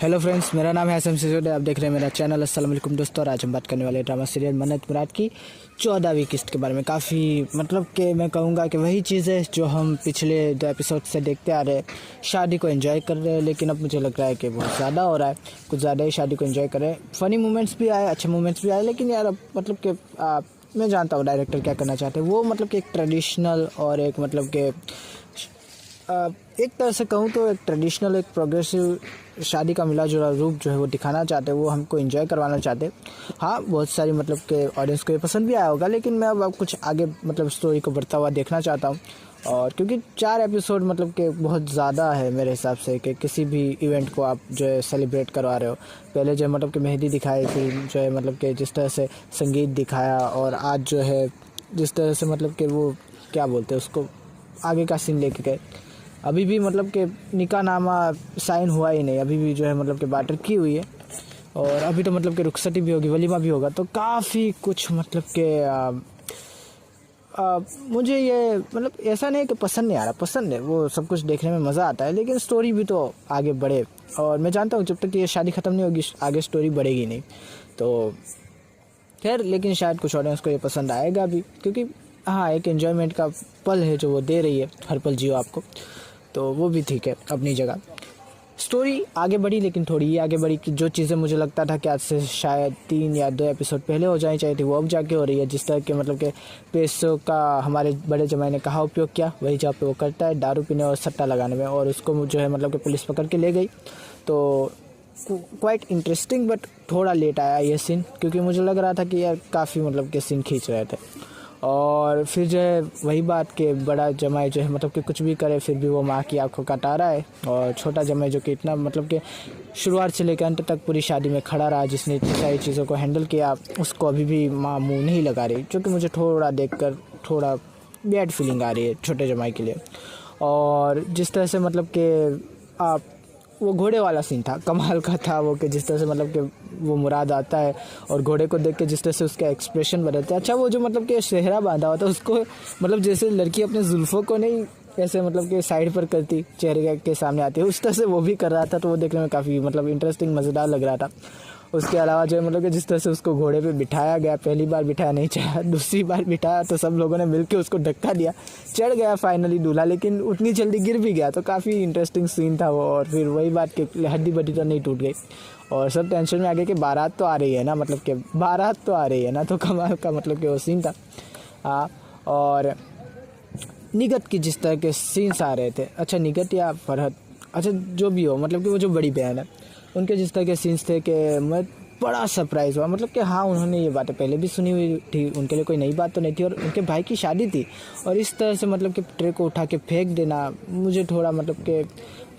Hello friends, मेरा नाम है हसन सिसोदिया। आप देख रहे हैं मेरा चैनल। अस्सलाम वालेकुम दोस्तों। और आज हम बात करने वाले ड्रामा सीरियल मन्नत मुराद की 14वीं किस्त के बारे में। काफ़ी मतलब कि मैं कहूँगा कि वही चीज़ है जो हम पिछले 2 एपिसोड से देखते आ रहे हैं। शादी को एंजॉय कर रहे हैं, लेकिन अब मुझे लग रहा है कि बहुत ज़्यादा हो रहा है, कुछ ज़्यादा ही शादी को एंजॉय कर रहे हैं। फ़नी मोमेंट्स भी आए, अच्छे मोमेंट्स भी आए, लेकिन यार अब मतलब कि मैं जानता हूँ डायरेक्टर क्या करना चाहते हैं। वो मतलब कि एक ट्रेडिशनल और एक मतलब कि एक तरह से कहूँ तो एक ट्रेडिशनल एक प्रोग्रेसिव शादी का मिला जुला रूप जो है वो दिखाना चाहते हैं, वो हमको एंजॉय करवाना चाहते हैं। हाँ, बहुत सारी मतलब के ऑडियंस को ये पसंद भी आया होगा, लेकिन मैं अब कुछ आगे मतलब स्टोरी को बढ़ता हुआ देखना चाहता हूँ। और क्योंकि 4 एपिसोड मतलब के बहुत ज़्यादा है मेरे हिसाब से कि किसी भी इवेंट को आप जो है सेलिब्रेट करवा रहे हो। पहले जो है मतलब कि मेहंदी दिखाई, फिर जो है मतलब कि जिस तरह से संगीत दिखाया, और आज जो है जिस तरह से मतलब कि वो क्या बोलते हैं उसको, आगे का सीन लेके गए। अभी भी मतलब कि निकाहनामा साइन हुआ ही नहीं, अभी भी जो है मतलब कि बात की हुई है। और अभी तो मतलब कि रुखसती भी होगी, वलीमा भी होगा, तो काफ़ी कुछ मतलब कि मुझे ये मतलब ऐसा नहीं कि पसंद नहीं आ रहा, पसंद है, वो सब कुछ देखने में मज़ा आता है, लेकिन स्टोरी भी तो आगे बढ़े। और मैं जानता हूँ जब तक ये शादी ख़त्म नहीं होगी आगे स्टोरी बढ़ेगी नहीं। तो खैर, लेकिन शायद कुछ ऑडियंस को ये पसंद आएगा भी, क्योंकि हाँ, एक एन्जॉयमेंट का पल है जो वो दे रही है, हर पल जियो आपको, तो वो भी ठीक है अपनी जगह। स्टोरी आगे बढ़ी, लेकिन थोड़ी ही आगे बढ़ी कि जो चीज़ें मुझे लगता था कि आज से शायद 3 या 2 एपिसोड पहले हो जानी चाहिए थी, वो अब जाके हो रही है। जिस तरह के मतलब के पैसों का हमारे बड़े जमाई ने कहाँ उपयोग किया, वही जहाँ पे वो करता है, दारू पीने और सट्टा लगाने में, और उसको जो है मतलब कि पुलिस पकड़ के ले गई। तो क्वाइट इंटरेस्टिंग, बट थोड़ा लेट आया ये सीन, क्योंकि मुझे लग रहा था कि यार काफ़ी मतलब के सीन खींच रहे थे। और फिर जो है वही बात कि बड़ा जमाई जो है मतलब कि कुछ भी करे फिर भी वो माँ की आंखों का तारा है, और छोटा जमाई जो कि इतना मतलब कि शुरुआत से लेकर अंत तक पूरी शादी में खड़ा रहा, जिसने इतनी सारी चीज़ों को हैंडल किया, उसको अभी भी माँ मुँह नहीं लगा रही, जो कि मुझे थोड़ा देखकर थोड़ा बैड फीलिंग आ रही है छोटे जमाई के लिए। और जिस तरह से मतलब कि आप वो घोड़े वाला सीन था, कमाल का था वो, कि जिस तरह से मतलब कि वो मुराद आता है और घोड़े को देख के जिस तरह से उसका एक्सप्रेशन बदलता है। अच्छा, वो जो मतलब कि सेहरा बांधा हुआ था उसको, मतलब जैसे लड़की अपने जुल्फ़ों को नहीं ऐसे मतलब कि साइड पर करती, चेहरे के सामने आती है, उस तरह से वो भी कर रहा था। तो वो देखने में काफ़ी मतलब इंटरेस्टिंग, मज़ेदार लग रहा था। उसके अलावा जो है मतलब कि जिस तरह से उसको घोड़े पे बिठाया गया, पहली बार बिठाया नहीं चाहा, दूसरी बार बिठाया तो सब लोगों ने मिलकर उसको धक्का दिया, चढ़ गया फाइनली दूल्हा, लेकिन उतनी जल्दी गिर भी गया। तो काफ़ी इंटरेस्टिंग सीन था वो। और फिर वही बात कि हड्डी बड्डी तो नहीं टूट गई, और सब टेंशन में आ गए कि बारात तो आ रही है ना, मतलब कि बारात तो आ रही है ना, तो कमाल का मतलब कि वो सीन था। हाँ, और निगत की जिस तरह के सीन्स आ रहे थे, अच्छा निगत या फरहत, अच्छा जो भी हो, मतलब कि वो जो बड़ी बहन है, उनके जिस तरह के सीन्स थे कि मैं बड़ा सरप्राइज़ हुआ। मतलब कि हाँ, उन्होंने ये बातें पहले भी सुनी हुई थी, उनके लिए कोई नई बात तो नहीं थी, और उनके भाई की शादी थी, और इस तरह से मतलब कि ट्रे को उठा के फेंक देना मुझे थोड़ा मतलब कि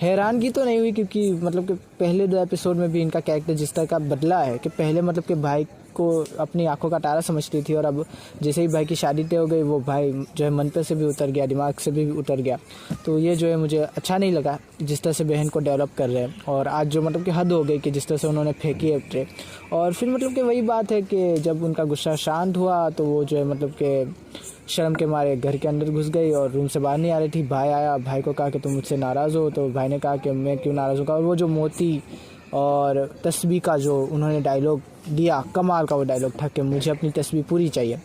हैरानगी तो नहीं हुई, क्योंकि मतलब कि पहले 2 एपिसोड में भी इनका कैरेक्टर जिस तरह का बदला है कि पहले मतलब कि भाई को अपनी आंखों का तारा समझती थी, और अब जैसे ही भाई की शादी तय हो गई, वो भाई जो है मन पे से भी उतर गया, दिमाग से भी उतर गया। तो ये जो है मुझे अच्छा नहीं लगा जिस तरह से बहन को डेवलप कर रहे हैं। और आज जो मतलब कि हद हो गई कि जिस तरह से उन्होंने फेंकी है ट्रे। और फिर मतलब कि वही बात है कि जब उनका गुस्सा शांत हुआ तो वो जो है मतलब कि शर्म के मारे घर के अंदर घुस गई और रूम से बाहर नहीं आ रही थी। भाई आया, भाई को कहा कि तुम मुझसे नाराज़ हो, तो भाई ने कहा कि मैं क्यों नाराज़ होगा। और वो जो मोती और तस्बीह का जो उन्होंने डायलॉग दिया, कमाल का वो डायलॉग था कि मुझे अपनी तस्बीह पूरी चाहिए।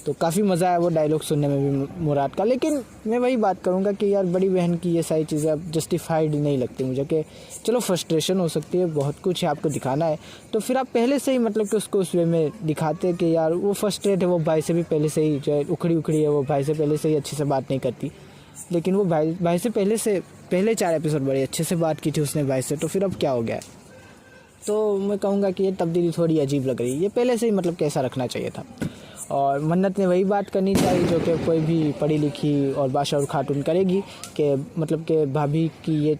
तो काफ़ी मज़ा आया वो डायलॉग सुनने में भी मुराद का। लेकिन मैं वही बात करूँगा कि यार बड़ी बहन की ये सारी चीज़ें अब जस्टिफाइड नहीं लगती मुझे, कि चलो फ्रस्ट्रेशन हो सकती है, बहुत कुछ है, आपको दिखाना है, तो फिर आप पहले से ही मतलब कि उसको उस वे में दिखाते कि यार वो फ्रस्ट्रेट है, वो भाई से भी पहले से ही जो है उखड़ी है, वो भाई से पहले से ही अच्छे से बात नहीं करती, लेकिन वो भाई से पहले 4 एपिसोड बड़े अच्छे से बात की थी उसने भाई से, तो फिर अब क्या हो गया है। तो मैं कहूँगा कि ये तब्दीली थोड़ी अजीब लग रही है, ये पहले से ही मतलब कैसा रखना चाहिए था। और मन्नत ने वही बात करनी चाहिए जो कि कोई भी पढ़ी लिखी और बाशऊर खातून करेगी, कि मतलब कि भाभी की ये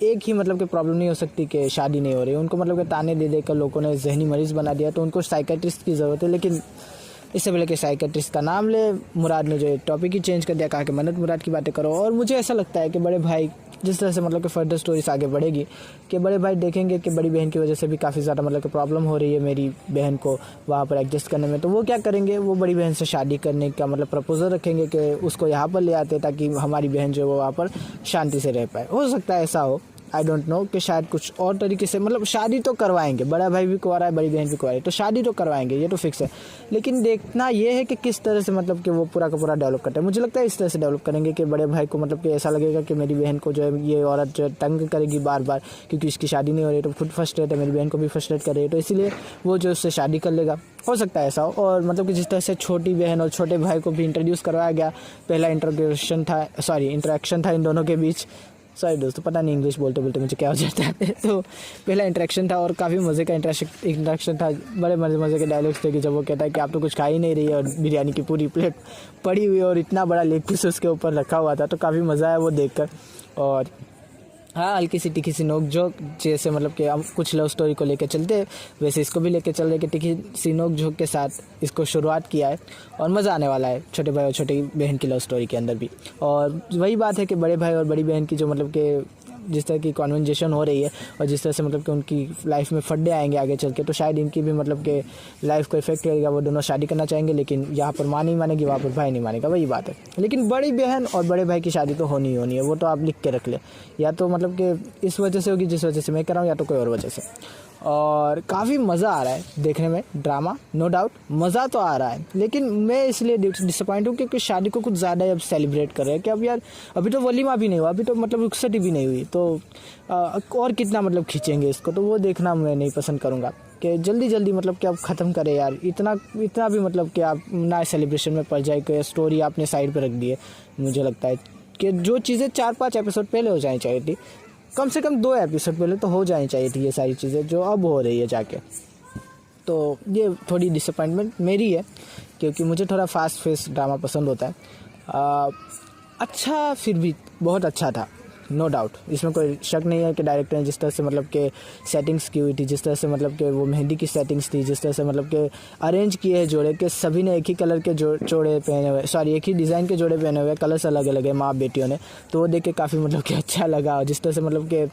एक ही मतलब कि प्रॉब्लम नहीं हो सकती कि शादी नहीं हो रही। उनको मतलब कि ताने दे देकर लोगों ने जहनी मरीज़ बना दिया, तो उनको साइकेट्रिस्ट की ज़रूरत है। लेकिन इससे पहले कि साइकेट्रिस्ट का नाम ले, मुराद ने जो टॉपिक ही चेंज कर दिया, कहा कि मन्नत मुराद की बातें करो। और मुझे ऐसा लगता है कि बड़े भाई जिस तरह से मतलब कि फर्दर स्टोरीज आगे बढ़ेगी, कि बड़े भाई देखेंगे कि बड़ी बहन की वजह से भी काफ़ी ज़्यादा मतलब कि प्रॉब्लम हो रही है मेरी बहन को वहाँ पर एडजस्ट करने में, तो वो क्या करेंगे, वो बड़ी बहन से शादी करने का मतलब प्रपोजल रखेंगे कि उसको यहाँ पर ले आते ताकि हमारी बहन जो है वो वहाँ पर शांति से रह पाए। हो सकता है ऐसा हो, आई डोंट नो कि शायद कुछ और तरीके से मतलब शादी तो करवाएंगे, बड़ा भाई भी कुंवारा है, बड़ी बहन भी कुंवारी है, तो शादी तो करवाएंगे, ये तो फिक्स है। लेकिन देखना ये है कि किस तरह से मतलब कि वो पूरा का पूरा डेवलप करते हैं। मुझे लगता है इस तरह से डेवलप करेंगे कि बड़े भाई को मतलब कि ऐसा लगेगा कि मेरी बहन को जो है ये औरत जो है तंग करेगी बार बार, क्योंकि इसकी शादी नहीं हो रही, तो खुद फ्रस्ट्रेट है, मेरी बहन को भी फ्रस्ट्रेट कर रही है, तो इसीलिए वो जो उससे शादी कर लेगा, हो सकता है ऐसा हो। और मतलब कि जिस तरह से छोटी बहन और छोटे भाई को भी इंट्रोड्यूस करवाया गया, पहला इंटरेक्शन था इन दोनों के बीच। सॉरी दोस्तों, पता नहीं इंग्लिश बोलते बोलते मुझे क्या हो जाता है। तो पहला इंटरेक्शन था और काफ़ी मज़े का इंटरेक्शन था। बड़े मज़े के डायलॉग्स थे कि जब वो कहता है कि आप तो कुछ खा ही नहीं रही है और बिरयानी की पूरी प्लेट पड़ी हुई है और इतना बड़ा लेग पीस उसके ऊपर रखा हुआ था, तो काफ़ी मज़ा आया वो देखकर। और हाँ, हल्की सी टिकी सी नोक झोंक, जैसे मतलब कि हम कुछ लव स्टोरी को लेकर चलते हैं वैसे इसको भी लेकर चल रहे कि टिकी सी नोक झोंक के साथ इसको शुरुआत किया है और मज़ा आने वाला है छोटे भाई और छोटी बहन की लव स्टोरी के अंदर भी। और वही बात है कि बड़े भाई और बड़ी बहन की जो मतलब कि जिस तरह की कॉन्वर्जेशन हो रही है और जिस तरह से मतलब कि उनकी लाइफ में फड्डे आएंगे आगे चल के, तो शायद इनकी भी मतलब कि लाइफ को इफेक्ट करेगा। वो दोनों शादी करना चाहेंगे लेकिन यहाँ पर माँ नहीं मानेगी, वहाँ पर भाई नहीं मानेगा, वही बात है। लेकिन बड़ी बहन और बड़े भाई की शादी तो होनी ही होनी है, वो तो आप लिख के रख ले। या तो मतलब कि इस वजह से होगी जिस वजह से मैं कर रहा हूँ, या तो कोई और वजह से। और काफ़ी मज़ा आ रहा है देखने में ड्रामा, नो डाउट मज़ा तो आ रहा है। लेकिन मैं इसलिए डिसअपॉइंट हूँ क्योंकि शादी को कुछ ज़्यादा अब सेलिब्रेट कर रहे हैं कि अब यार अभी तो वलीमा भी नहीं हुआ, अभी तो मतलब रुखसती भी नहीं हुई, तो और कितना मतलब खींचेंगे इसको, तो वो देखना मैं नहीं पसंद करूँगा कि जल्दी जल्दी मतलब कि आप ख़त्म करें यार। इतना भी मतलब कि आप ना सेलिब्रेशन में पड़ जाए कि स्टोरी आपने साइड पर रख दी है। मुझे लगता है कि जो चीज़ें 4-5 एपिसोड पहले हो जानी चाहिए थी, कम से कम 2 एपिसोड पहले तो हो जानी चाहिए थी ये सारी चीज़ें जो अब हो रही है जाके। तो ये थोड़ी डिसअपॉइंटमेंट मेरी है क्योंकि मुझे थोड़ा फास्ट फेस ड्रामा पसंद होता है। अच्छा, फिर भी बहुत अच्छा था, नो डाउट, इसमें कोई शक नहीं है कि डायरेक्टर ने जिस तरह से मतलब के सेटिंग्स की हुई थी, जिस तरह से मतलब के वो मेहंदी की सेटिंग्स थी, जिस तरह से मतलब के अरेंज किए हैं जोड़े के, सभी ने एक ही कलर के जोड़े पहने हुए, एक ही डिज़ाइन के जोड़े पहने हुए, कलर्स अलग अलग है माँ बेटियों ने, तो वो देख के काफ़ी मतलब कि अच्छा लगा। और जिस तरह से मतलब के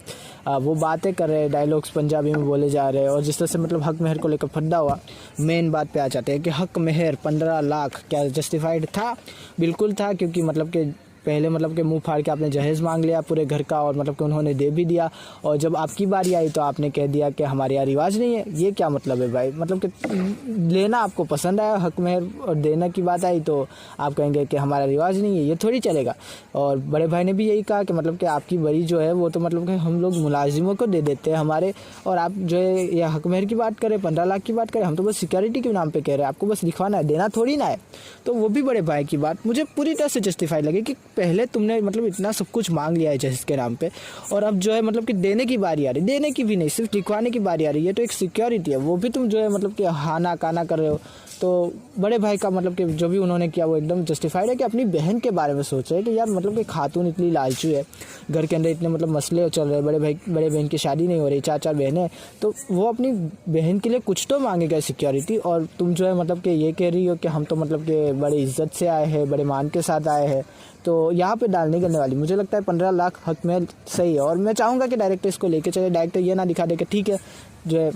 वो बातें कर रहे हैं, डायलॉग्स पंजाबी में बोले जा रहे हैं, और जिस तरह से मतलब हक मेहर को लेकर फड्डा हुआ, मेन बात पे आ जाते हैं कि हक मेहर 15 लाख क्या जस्टिफाइड था? बिल्कुल था, क्योंकि मतलब के पहले मतलब कि मुंह फाड़ के आपने जहेज़ मांग लिया पूरे घर का और मतलब कि उन्होंने दे भी दिया, और जब आपकी बारी आई तो आपने कह दिया कि हमारे यहाँ रिवाज नहीं है। ये क्या मतलब है भाई? मतलब कि लेना आपको पसंद आया हक मेहर और देना की बात आई तो आप कहेंगे कि हमारा रिवाज नहीं है, ये थोड़ी चलेगा। और बड़े भाई ने भी यही कहा कि मतलब कि आपकी बड़ी जो है वो तो मतलब कि हम लोग मुलाजिमों को दे देते हैं हमारे, और आप जो है ये हक मेहर की बात करें, 15 लाख की बात करें, हम तो बस सिक्योरिटी के नाम पे कह रहे हैं, आपको बस लिखवाना है, देना थोड़ी ना है। तो वो भी बड़े भाई की बात मुझे पूरी तरह से जस्टिफाई लगी कि पहले तुमने मतलब इतना सब कुछ मांग लिया है जहेज के नाम पे, और अब जो है मतलब कि देने की बारी आ रही, देने की भी नहीं सिर्फ लिखवाने की बारी आ रही है, तो एक सिक्योरिटी है, वो भी तुम जो है मतलब कि हाना काना कर रहे हो। तो बड़े भाई का मतलब कि जो भी उन्होंने किया वो एकदम जस्टिफाइड है कि अपनी बहन के बारे में सोच रहे हैं कि यार मतलब कि खातून इतनी लालची है, घर के अंदर इतने मतलब मसले चल रहे हैं, बड़े बहन की शादी नहीं हो रही, 4 बहनें, तो वो अपनी बहन के लिए कुछ तो मांगेगा सिक्योरिटी, और तुम जो है मतलब कि ये कह रही हो कि हम तो मतलब कि बड़े इज्जत से आए हैं, बड़े मान के साथ आए हैं, तो यहाँ पे डाल नहीं करने वाली। मुझे लगता है 15 लाख हक में सही है, और मैं चाहूँगा कि डायरेक्टर इसको लेके चले, डायरेक्टर ये ना दिखा दे कि ठीक है जो है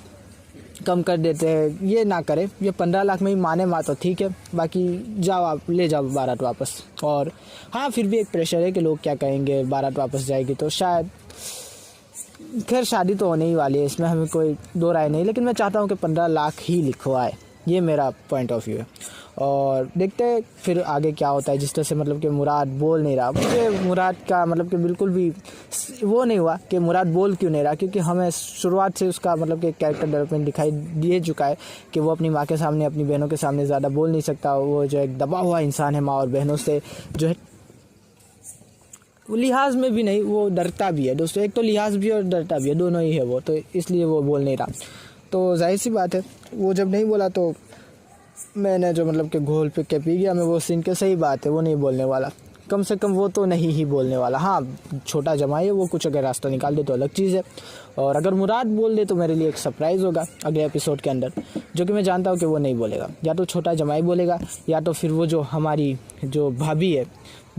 कम कर देते हैं, ये ना करे, ये 15 लाख में ही माने तो ठीक है, बाकी जाओ आप ले जाओ बारात वापस। और हाँ, फिर भी एक प्रेशर है कि लोग क्या कहेंगे, बारात वापस जाएगी तो शायद, खैर शादी तो होने ही वाली है, इसमें हमें कोई दो राय नहीं, लेकिन मैं चाहता हूँ कि 15 लाख ही लिखवाए, ये मेरा पॉइंट ऑफ व्यू है। और देखते हैं फिर आगे क्या होता है। जिस तरह से मतलब कि मुराद बोल नहीं रहा, मुझे मुराद का मतलब कि बिल्कुल भी वो नहीं हुआ कि मुराद बोल क्यों नहीं रहा, क्योंकि हमें शुरुआत से उसका मतलब कि कैरेक्टर डेवलपमेंट दिखाई दे चुका है कि वो अपनी माँ के सामने, अपनी बहनों के सामने ज़्यादा बोल नहीं सकता, वो जो एक दबा हुआ इंसान है, माँ और बहनों से जो है वो लिहाज में भी नहीं, वो डरता भी है दोस्तों, एक तो लिहाज भी और डरता भी है, दोनों ही है वो, तो इसलिए वो बोल नहीं रहा। तो जाहिर सी बात है वो जब नहीं बोला तो मैंने जो मतलब कि घोल पे के पी गया मैं वो सीन के, सही बात है वो नहीं बोलने वाला, कम से कम वो तो नहीं ही बोलने वाला। हाँ, छोटा जमाई है, वो कुछ अगर रास्ता निकाल दे तो अलग चीज़ है, और अगर मुराद बोल दे तो मेरे लिए एक सरप्राइज़ होगा अगले एपिसोड के अंदर, जो कि मैं जानता हूँ कि वो नहीं बोलेगा, या तो छोटा जमाई बोलेगा, या तो फिर वो जो हमारी जो भाभी है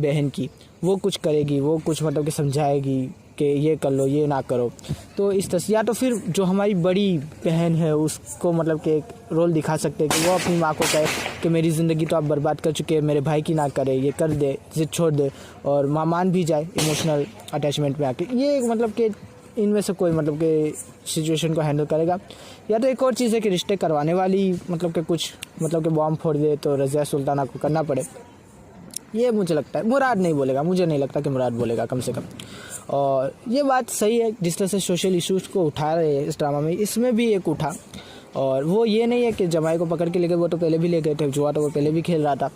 बहन की, वो कुछ करेगी, वो कुछ मतलब कि समझाएगी कि ये कर लो, ये ना करो, तो इस तरह, या तो फिर जो हमारी बड़ी बहन है उसको मतलब कि एक रोल दिखा सकते हैं कि वो अपनी माँ को कहे कि मेरी ज़िंदगी तो आप बर्बाद कर चुके हैं, मेरे भाई की ना करे, ये कर दे, जिद छोड़ दे, और माँ मान भी जाए इमोशनल अटैचमेंट में आके। ये मतलब कि इनमें से कोई मतलब कि सिचुएशन को हैंडल करेगा, या तो एक और चीज़ है कि रिश्ते करवाने वाली मतलब कि कुछ मतलब कि बॉम्ब फोड़ दे तो रज़िया सुल्ताना को करना पड़े। ये मुझे लगता है, मुराद नहीं बोलेगा, मुझे नहीं लगता कि मुराद बोलेगा कम से कम। और ये बात सही है, जिस तरह से सोशल इशूज़ को उठा रहे हैं इस ड्रामा में, इसमें भी एक उठा। और वो ये नहीं है कि जमाई को पकड़ के ले गए, वो तो पहले भी ले गए थे, जुआ तो वो पहले भी खेल रहा था।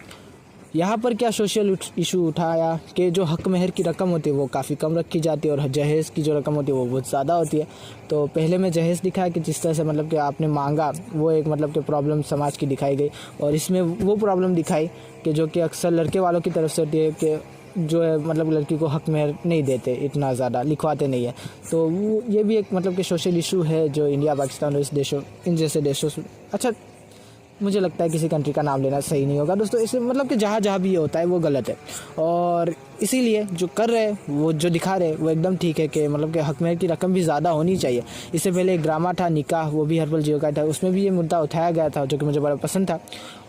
यहाँ पर क्या सोशल इशू उठाया कि जो हक महर की रकम होती है वो काफ़ी कम रखी जाती है और जहेज़ की जो रकम होती है वो बहुत ज़्यादा होती है। तो पहले में जहेज़ दिखाया कि जिस तरह से मतलब कि आपने मांगा वो एक मतलब कि प्रॉब्लम समाज की दिखाई गई, और इसमें वो प्रॉब्लम दिखाई कि जो कि अक्सर लड़के वालों की तरफ से होती है कि जो है मतलब लड़की को हक महर नहीं देते, इतना ज़्यादा लिखवाते नहीं है। तो वो ये भी एक मतलब कि सोशल इशू है जो इंडिया, पाकिस्तान और इन जैसे देशों से, अच्छा मुझे लगता है किसी कंट्री का नाम लेना सही नहीं होगा दोस्तों, इसे मतलब कि जहाँ जहाँ भी ये होता है वो गलत है। और इसीलिए जो कर रहे हैं वो जो दिखा रहे हैं वो एकदम ठीक है कि मतलब कि हक महर की रकम भी ज़्यादा होनी चाहिए। इससे पहले एक ड्रामा था निकाह, वो भी हर्बल जियो का था, उसमें भी ये मुद्दा उठाया गया था जो कि मुझे बड़ा पसंद था,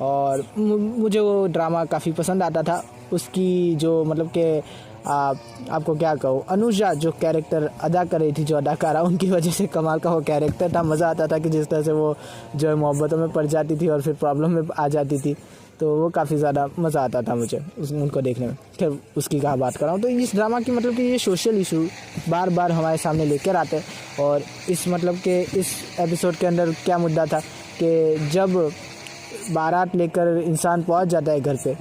और मुझे वो ड्रामा काफ़ी पसंद आता था। उसकी जो मतलब कि आपको क्या कहूँ, अनुजा जो कैरेक्टर अदा कर रही थी, जो अदाकारा, उनकी वजह से कमाल का वो कैरेक्टर था। मज़ा आता था कि जिस तरह से वो जो है मोहब्बतों में पड़ जाती थी और फिर प्रॉब्लम में आ जाती थी, तो वो काफ़ी ज़्यादा मज़ा आता था मुझे उनको देखने में। खैर उसकी कहाँ बात कर रहा हूँ। तो इस ड्रामा की मतलब कि ये सोशल इशू बार बार हमारे सामने लेकर आते हैं। और इस मतलब कि इस एपिसोड के अंदर क्या मुद्दा था कि जब बारात लेकर इंसान पहुँच जाता है घर पर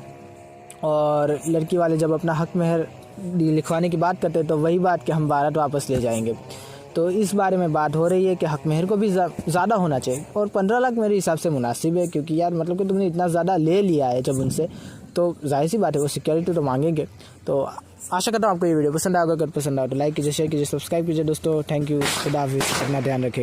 और लड़की वाले जब अपना हक महर लिखवाने की बात करते हैं तो वही बात कि हम बारात वापस ले जाएंगे। तो इस बारे में बात हो रही है कि हक महर को भी ज़्यादा होना चाहिए, और 15 लाख मेरे हिसाब से मुनासिब है, क्योंकि यार मतलब कि तुमने इतना ज़्यादा ले लिया है जब उनसे, तो जाहिर सी बात है वो सिक्योरिटी तो मांगेंगे। तो आशा करता हूँ आपको ये वीडियो पसंद आएगा। अगर पसंद आए तो लाइक कीजिए, शेयर कीजिए, सब्सक्राइब कीजिए दोस्तों। थैंक यू, खुदा हाफिज़, अपना ध्यान रखिए।